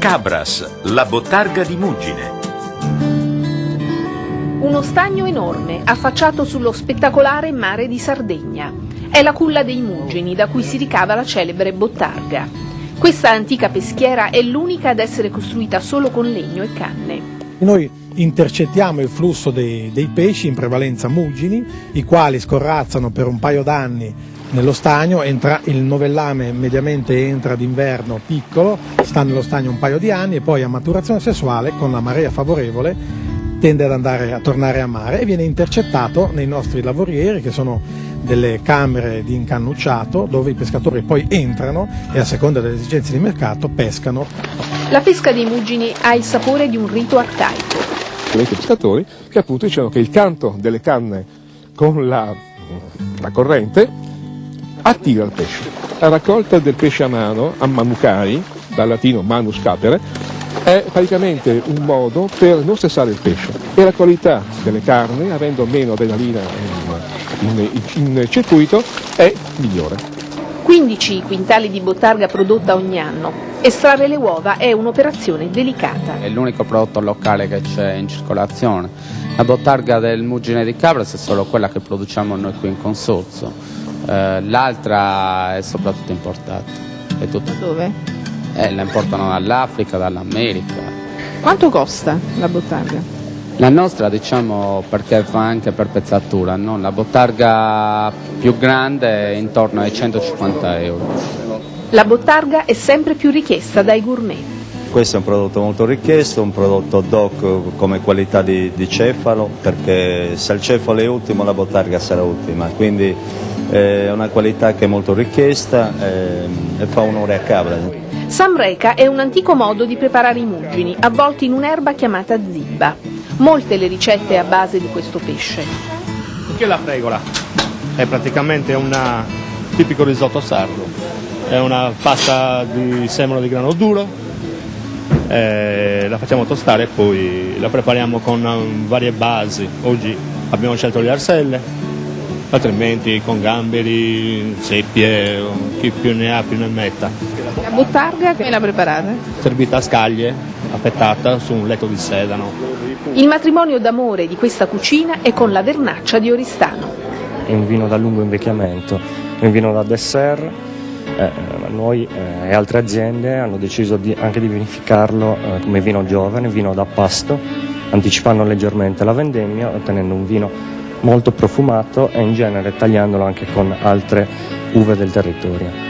Cabras, la bottarga di Mugine. Uno stagno enorme, affacciato sullo spettacolare mare di Sardegna. È la culla dei Mugini, da cui si ricava la celebre bottarga. Questa antica peschiera è l'unica ad essere costruita solo con legno e canne. Noi intercettiamo il flusso dei pesci, in prevalenza mugini, i quali scorrazzano per un paio d'anni nello stagno. Il novellame mediamente entra d'inverno piccolo, sta nello stagno un paio di anni e poi a maturazione sessuale, con la marea favorevole, tende a tornare a mare e viene intercettato nei nostri lavorieri, che sono delle camere di incannucciato dove i pescatori poi entrano e a seconda delle esigenze di mercato pescano. La pesca dei Mugini ha il sapore di un rito arcaico. I pescatori che appunto dicevano che il canto delle canne con la corrente attira il pesce. La raccolta del pesce a mano, a manucai, dal latino manus capere, è praticamente un modo per non stressare il pesce e la qualità delle carni, avendo meno adrenalina in circuito, è migliore. 15 quintali di bottarga prodotta ogni anno. Estrarre le uova è un'operazione delicata. È l'unico prodotto locale che c'è in circolazione. La bottarga del Mugine di Cabras è solo quella che produciamo noi qui in consorzio. L'altra è soprattutto importata. È tutta... Dove? La importano dall'Africa, dall'America. Quanto costa la bottarga? La nostra, diciamo, perché fa anche per pezzatura, no? La bottarga più grande è intorno ai 150 euro. La bottarga è sempre più richiesta dai gourmet. Questo è un prodotto molto richiesto, un prodotto DOC come qualità di cefalo, perché se il cefalo è ultimo la bottarga sarà ultima, quindi è una qualità che è molto richiesta e fa onore a Cabras. Samreca è un antico modo di preparare i mugini, avvolti in un'erba chiamata zibba. Molte le ricette a base di questo pesce. Che è la fregola? È praticamente un tipico risotto sardo. È una pasta di semola di grano duro, la facciamo tostare e poi la prepariamo con varie basi. Oggi abbiamo scelto le arselle, altrimenti con gamberi, seppie, chi più ne ha più ne metta. La bottarga che la preparate? Servita a scaglie, affettata su un letto di sedano. Il matrimonio d'amore di questa cucina è con la vernaccia di Oristano. È un vino da lungo invecchiamento, è un vino da dessert. Noi e altre aziende hanno deciso anche di vinificarlo come vino giovane, vino da pasto, anticipando leggermente la vendemmia, ottenendo un vino molto profumato e in genere tagliandolo anche con altre uve del territorio.